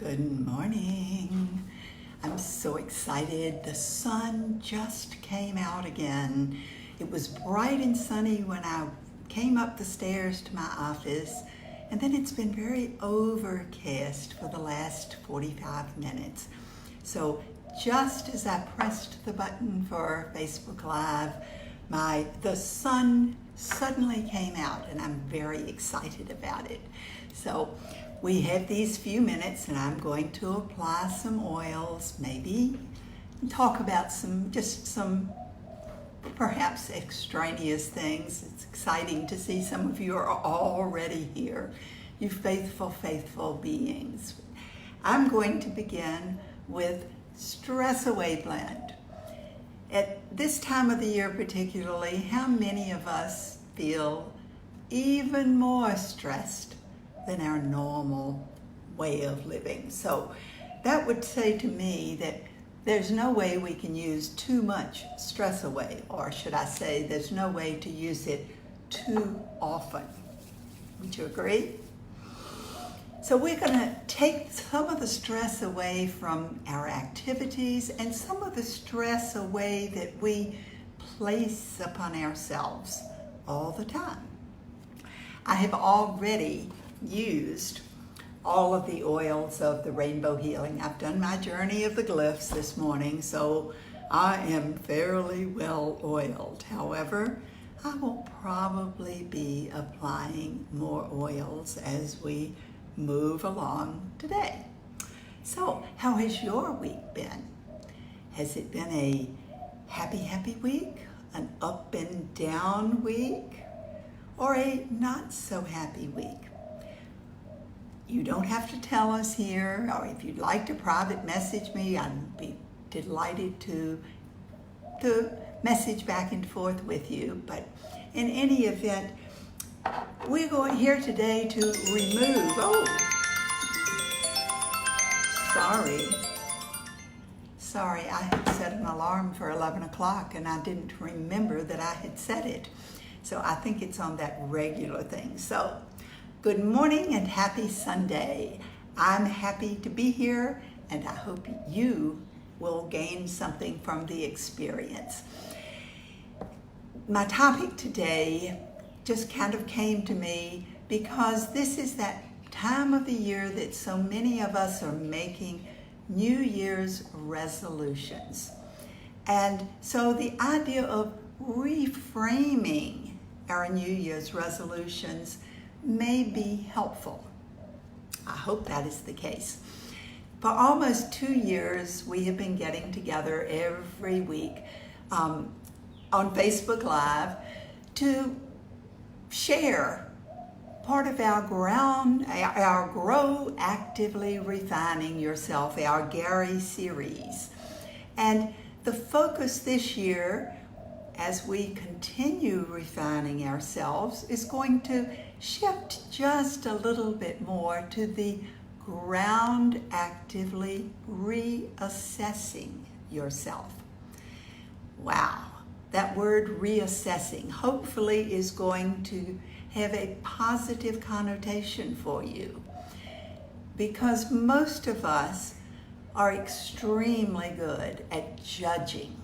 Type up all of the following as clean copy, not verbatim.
Good morning. I'm so excited. The sun just came out again. It was bright and sunny when I came up the stairs to my office, and then it's been very overcast for the last 45 minutes. So just as I pressed the button for Facebook Live, the sun suddenly came out, and I'm very excited about it. So we have these few minutes, and I'm going to apply some oils, maybe talk about some perhaps extraneous things. It's exciting to see some of you are already here, you faithful beings. I'm going to begin with Stress Away Blend. At this time of the year particularly, how many of us feel even more stressed than our normal way of living? So that would say to me that there's no way we can use too much stress away, or should I say there's no way to use it too often. Would you agree? So we're going to take some of the stress away from our activities and some of the stress away that we place upon ourselves all the time. I have already used all of the oils of the Rainbow Healing. I've done my journey of the glyphs this morning, so I am fairly well oiled. However, I will probably be applying more oils as we move along today. So, how has your week been? Has it been a happy week, an up and down week, or a not so happy week? You don't have to tell us here, or if you'd like to private message me, I'd be delighted to message back and forth with you. But in any event, we're going here today to remove, sorry, I had set an alarm for 11 o'clock and I didn't remember that I had set it. So I think it's on that regular thing. So good morning and happy Sunday. I'm happy to be here, and I hope you will gain something from the experience. My topic today just kind of came to me because this is that time of the year that so many of us are making New Year's resolutions. And so the idea of reframing our New Year's resolutions may be helpful. I hope that is the case. For almost 2 years, we have been getting together every week on Facebook Live to share part of our Grow Actively Refining Yourself, our Gary series. And the focus this year, as we continue refining ourselves, is going to shift just a little bit more to the ground actively reassessing yourself. Wow, that word reassessing hopefully is going to have a positive connotation for you, because most of us are extremely good at judging.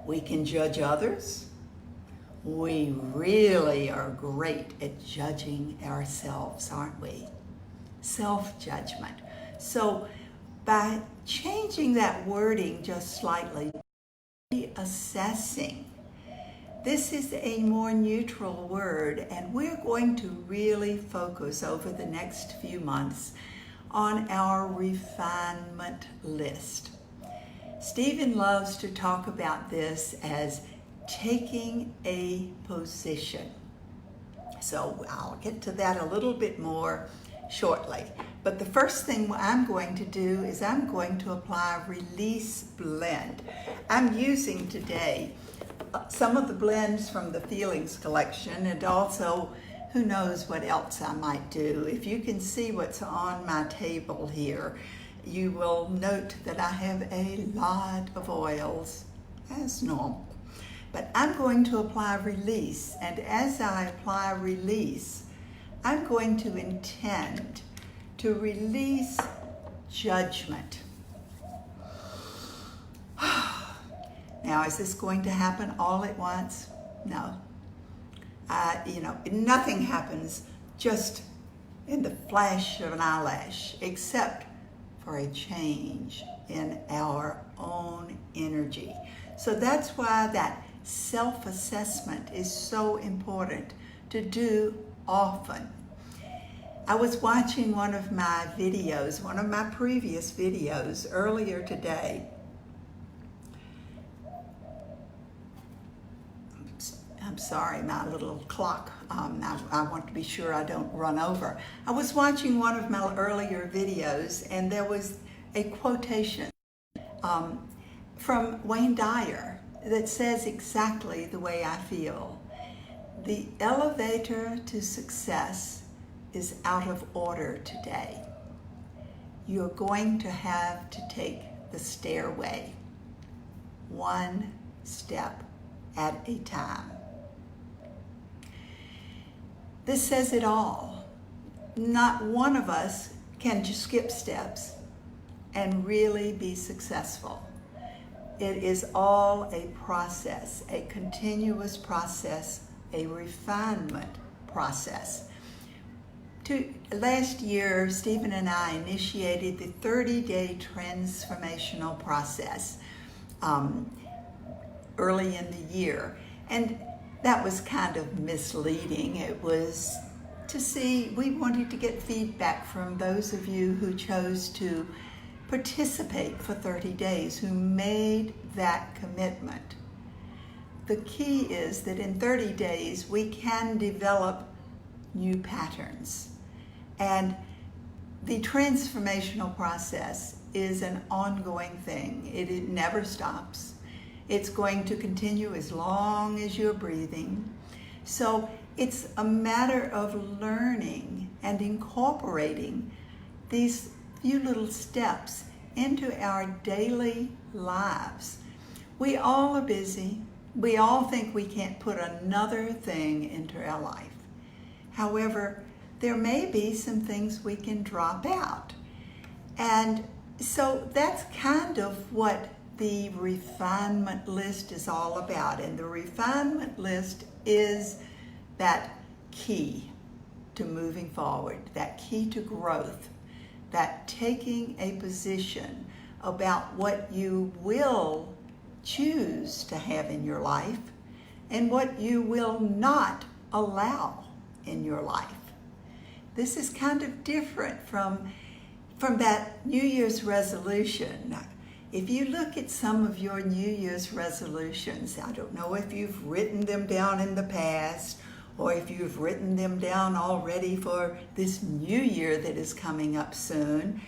We can judge others. We really are great at judging ourselves, aren't we? Self-judgment. So by changing that wording just slightly, reassessing, this is a more neutral word, and we're going to really focus over the next few months on our refinement list. Stephen loves to talk about this as taking a position. So I'll get to that a little bit more shortly. But the first thing I'm going to do is I'm going to apply Release Blend. I'm using today some of the blends from the Feelings collection, and also who knows what else I might do. If you can see what's on my table here, you will note that I have a lot of oils as normal. But I'm going to apply Release, and as I apply Release, I'm going to intend to release judgment. Now, is this going to happen all at once? No. Nothing happens just in the flash of an eyelash, except for a change in our own energy. So that's why that self-assessment is so important to do often. I was watching one of my previous videos earlier today. I'm sorry, my little clock. I want to be sure I don't run over. I was watching one of my earlier videos, and there was a quotation from Wayne Dyer that says exactly the way I feel. The elevator to success is out of order today. You're going to have to take the stairway, one step at a time. This says it all. Not one of us can just skip steps and really be successful. It is all a process, a continuous process, a refinement process. Last year, Stephen and I initiated the 30-day transformational process early in the year. And that was kind of misleading. It was we wanted to get feedback from those of you who chose to participate for 30 days, who made that commitment. The key is that in 30 days, we can develop new patterns. And the transformational process is an ongoing thing. It never stops. It's going to continue as long as you're breathing. So it's a matter of learning and incorporating these few little steps into our daily lives. We all are busy. We all think we can't put another thing into our life. However, there may be some things we can drop out. And so that's kind of what the refinement list is all about. And the refinement list is that key to moving forward, that key to growth, that taking a position about what you will choose to have in your life and what you will not allow in your life. This is kind of different from that New Year's resolution. If you look at some of your New Year's resolutions, I don't know if you've written them down in the past or if you've written them down already for this new year that is coming up soon.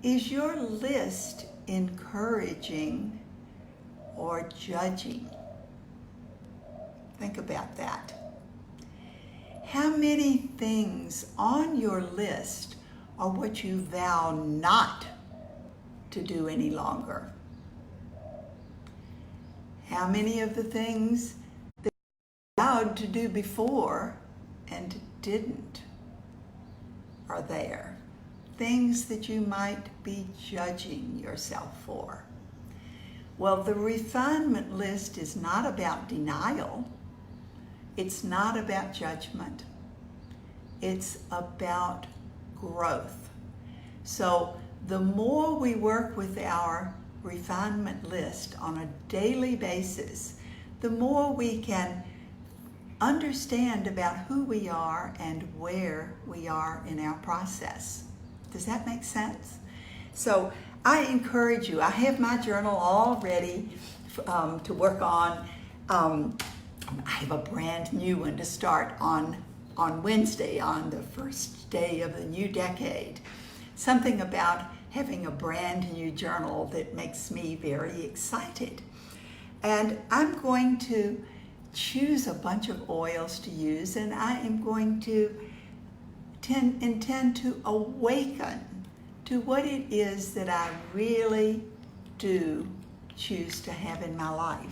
Is your list encouraging or judging? Think about that. How many things on your list are what you vow not to do any longer? How many of the things that you vowed to do before and didn't are there? Things that you might be judging yourself for. Well, the refinement list is not about denial. It's not about judgment. It's about growth. So the more we work with our refinement list on a daily basis, the more we can understand about who we are and where we are in our process. Does that make sense? So I encourage you. I have my journal all ready to work on. I have a brand new one to start on Wednesday, on the first day of the new decade. Something about having a brand new journal that makes me very excited. And I'm going to choose a bunch of oils to use, and I am going to intend to awaken to what it is that I really do choose to have in my life.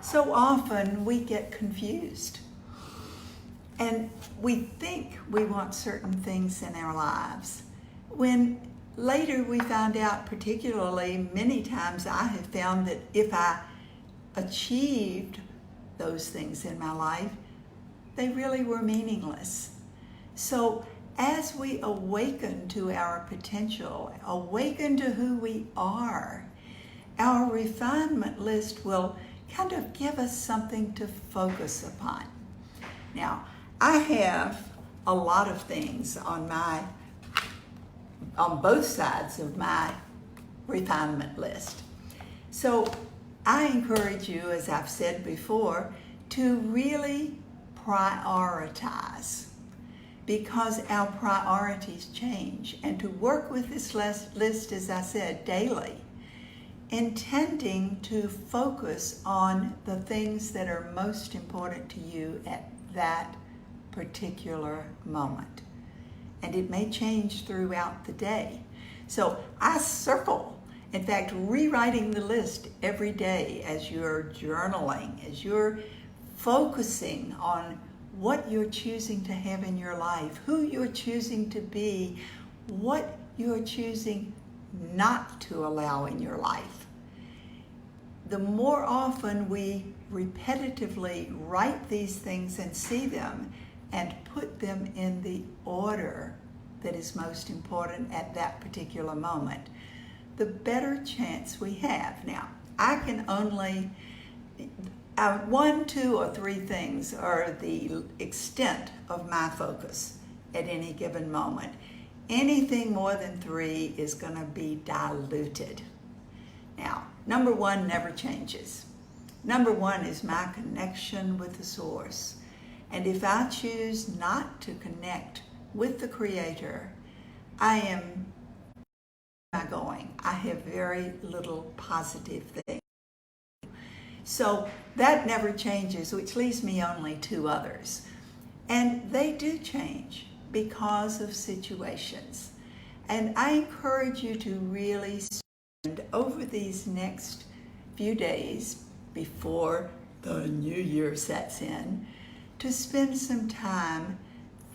So often we get confused and we think we want certain things in our lives when later we found out, particularly many times I have found that if I achieved those things in my life, they really were meaningless. So as we awaken to our potential, awaken to who we are, our refinement list will kind of give us something to focus upon. Now, I have a lot of things on both sides of my refinement list. So I encourage you, as I've said before, to really prioritize, because our priorities change, and to work with this list, as I said, daily, intending to focus on the things that are most important to you at that particular moment. And it may change throughout the day. So I circle, in fact, rewriting the list every day as you're journaling, as you're focusing on what you're choosing to have in your life, who you're choosing to be, what you're choosing not to allow in your life. The more often we repetitively write these things and see them and put them in the order that is most important at that particular moment, the better chance we have. Now, I can only, 1, 2, or 3 things are the extent of my focus at any given moment. Anything more than 3 is going to be diluted. Now, number 1 never changes. Number 1 is my connection with the source. And if I choose not to connect with the Creator, I have very little positive things. So that never changes, which leaves me only 2 others. And they do change because of situations. And I encourage you to really spend over these next few days before the new year sets in, to spend some time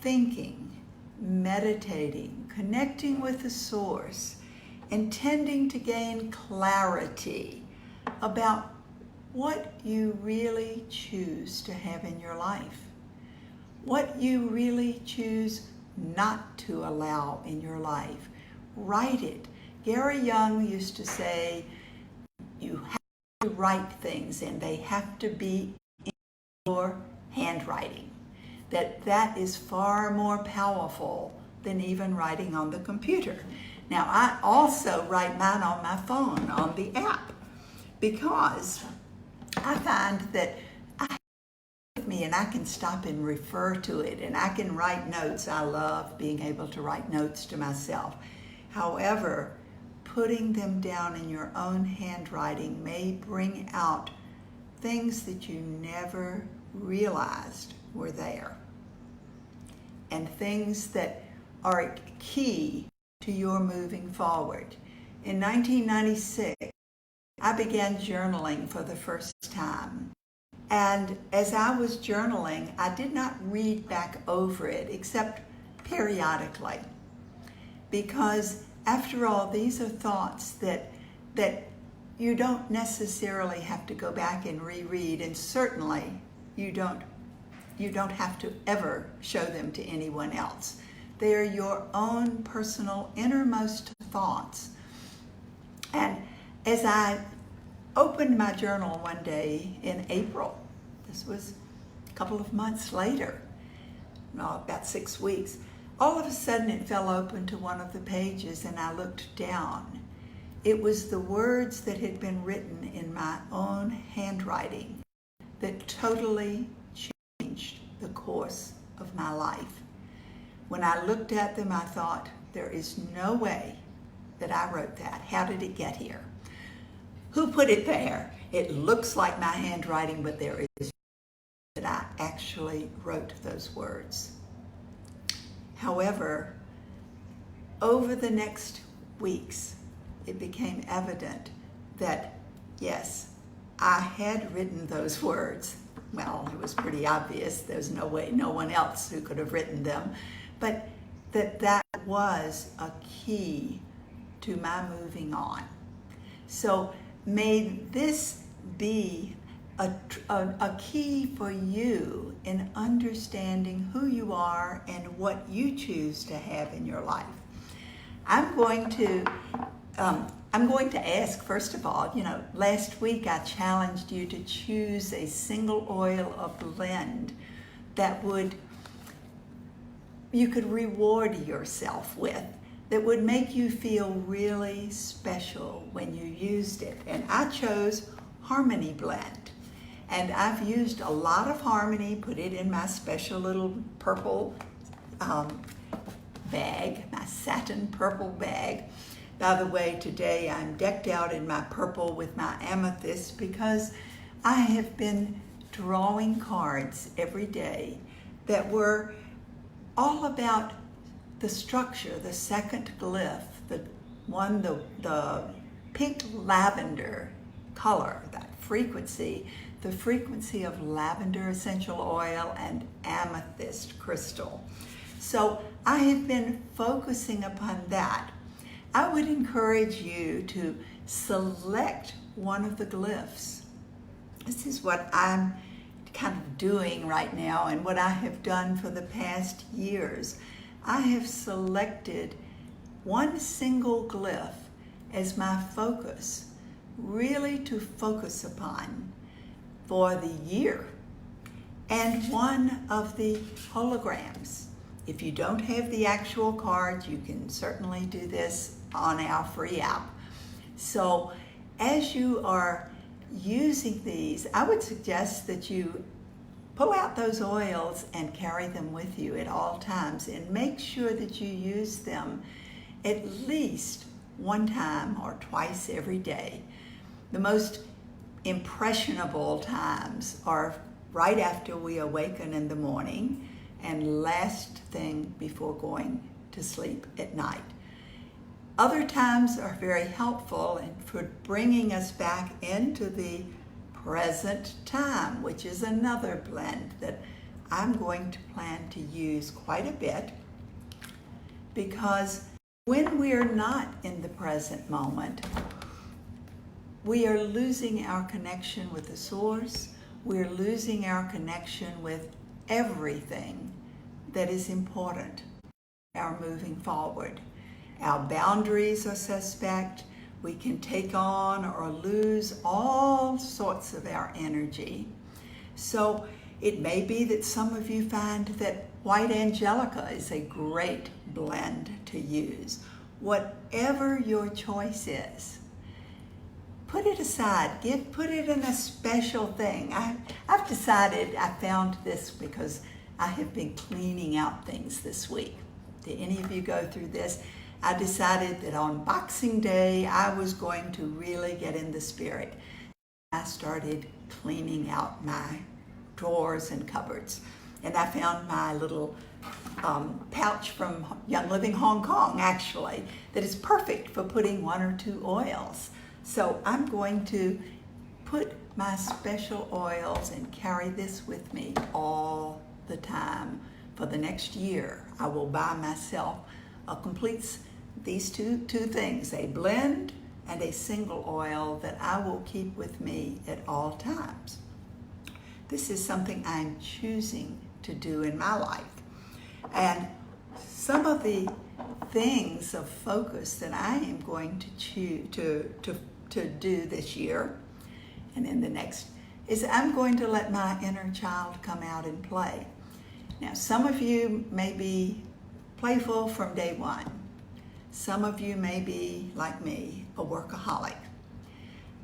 thinking, meditating, connecting with the source, intending to gain clarity about what you really choose to have in your life, what you really choose not to allow in your life. Write it. Gary Young used to say, you have to write things and they have to be in your handwriting. That is far more powerful than even writing on the computer. Now, I also write mine on my phone, on the app, because I find that I have it with me and I can stop and refer to it, and I can write notes. I love being able to write notes to myself. However, putting them down in your own handwriting may bring out things that you never realized were there, and things that are key to your moving forward. In 1996, I began journaling for the first time. And as I was journaling, I did not read back over it except periodically, because after all, these are thoughts that you don't necessarily have to go back and reread, and certainly you don't have to ever show them to anyone else. They are your own personal innermost thoughts. And as I opened my journal one day in April, this was a couple of months later, about 6 weeks, all of a sudden it fell open to one of the pages and I looked down. It was the words that had been written in my own handwriting that totally changed the course of my life. When I looked at them, I thought, there is no way that I wrote that. How did it get here? Who put it there? It looks like my handwriting, but there is that I actually wrote those words. However, over the next weeks, it became evident that, yes, I had written those words. Well, it was pretty obvious. There's no way, no one else who could have written them. But that was a key to my moving on. So may this be a key for you in understanding who you are and what you choose to have in your life. I'm going to ask, first of all, last week I challenged you to choose a single oil or blend that you could reward yourself with, that would make you feel really special when you used it. And I chose Harmony Blend. And I've used a lot of Harmony, put it in my special little purple bag, my satin purple bag. By the way, today I'm decked out in my purple with my amethyst because I have been drawing cards every day that were all about the structure, the second glyph, the pink lavender color, that frequency, the frequency of lavender essential oil and amethyst crystal. So I have been focusing upon that. I would encourage you to select one of the glyphs. This is what I'm kind of doing right now and what I have done for the past years. I have selected one single glyph as my focus, really to focus upon for the year, and one of the holograms. If you don't have the actual cards, you can certainly do this on our free app. So as you are using these, I would suggest that you pull out those oils and carry them with you at all times, and make sure that you use them at least one time or twice every day. The most impressionable times are right after we awaken in the morning and last thing before going to sleep at night. Other times are very helpful for bringing us back into the present time, which is another blend that I'm going to plan to use quite a bit, because when we're not in the present moment, we are losing our connection with the source. We're losing our connection with everything that is important, our moving forward. Our boundaries are suspect. We can take on or lose all sorts of our energy. So it may be that some of you find that White Angelica is a great blend to use. Whatever your choice is, put it aside. Put it in a special thing. I've decided, I found this because I have been cleaning out things this week. Did any of you go through this? I decided that on Boxing Day, I was going to really get in the spirit. I started cleaning out my drawers and cupboards. And I found my little pouch from Young Living Hong Kong, actually, that is perfect for putting one or two oils. So I'm going to put my special oils and carry this with me all the time. For the next year, I will buy myself these two things, a blend and a single oil that I will keep with me at all times. This is something I'm choosing to do in my life. And some of the things of focus that I am going to choose to do this year and in the next is I'm going to let my inner child come out and play. Now, some of you may be playful from day one. Some of you may be, like me, a workaholic.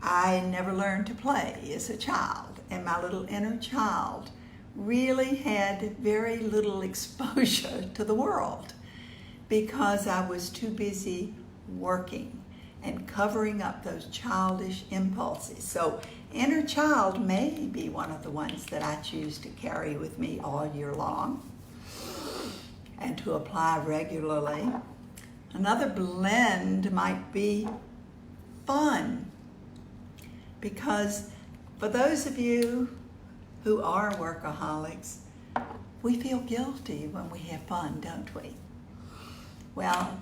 I never learned to play as a child, and my little inner child really had very little exposure to the world because I was too busy working and covering up those childish impulses. So inner child may be one of the ones that I choose to carry with me all year long and to apply regularly. Another blend might be fun, because for those of you who are workaholics, we feel guilty when we have fun, don't we? Well,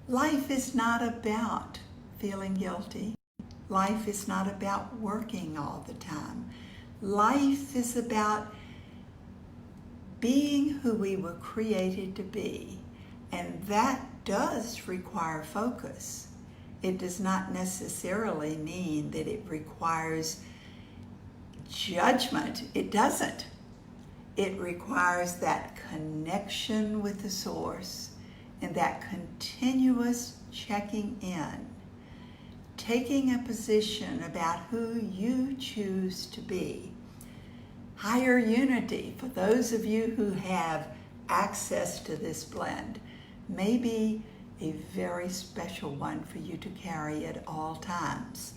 Life is not about feeling guilty. Life is not about working all the time. Life is about being who we were created to be. And that does require focus. It does not necessarily mean that it requires judgment. It doesn't. It requires that connection with the source and that continuous checking in, taking a position about who you choose to be. Higher unity, for those of you who have access to this blend, may be a very special one for you to carry at all times.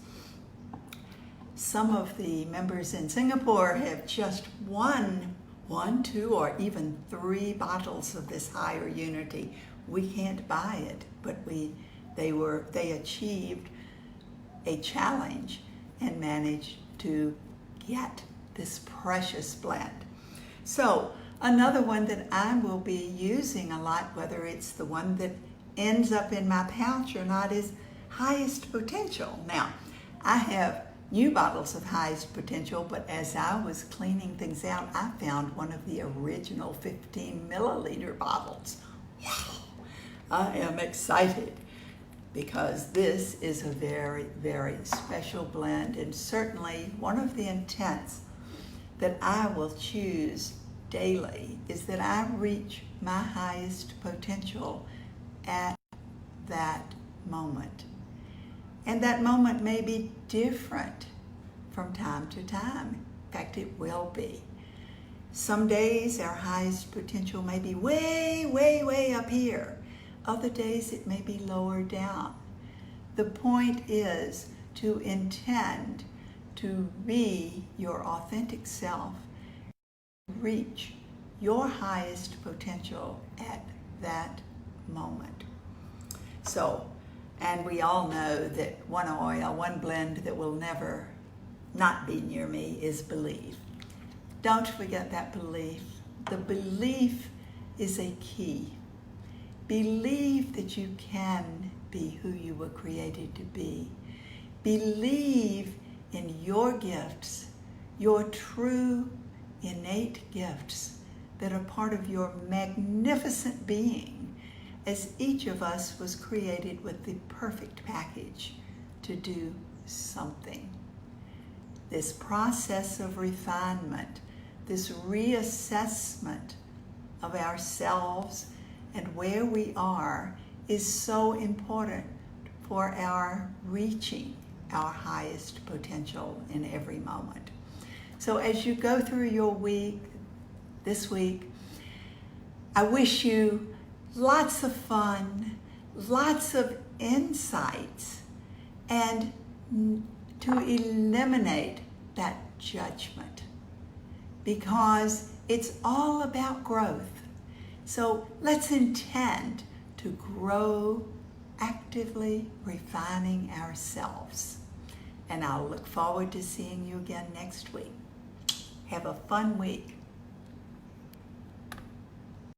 Some of the members in Singapore have just won 1, 2, or even 3 bottles of this higher unity. We can't buy it, but they achieved a challenge and managed to get this precious blend. So another one that I will be using a lot, whether it's the one that ends up in my pouch or not, is Highest Potential. Now, I have new bottles of Highest Potential, but as I was cleaning things out, I found one of the original 15 milliliter bottles. Wow, I am excited because this is a very, very special blend, and certainly one of the intents that I will choose daily is that I reach my highest potential at that moment. And that moment may be different from time to time. In fact, it will be. Some days our highest potential may be way, way, way up here. Other days it may be lower down. The point is to intend to be your authentic self, reach your highest potential at that moment. So, and we all know that one blend that will never not be near me is belief. Don't forget that belief. The belief is a key. Believe that you can be who you were created to be. Believe in your gifts, your true innate gifts that are part of your magnificent being, as each of us was created with the perfect package to do something. This process of refinement, this reassessment of ourselves and where we are is so important for our reaching our highest potential in every moment. So as you go through your week, this week, I wish you lots of fun, lots of insights, and to eliminate that judgment, because it's all about growth. So let's intend to grow, actively refining ourselves. And I'll look forward to seeing you again next week. Have a fun week.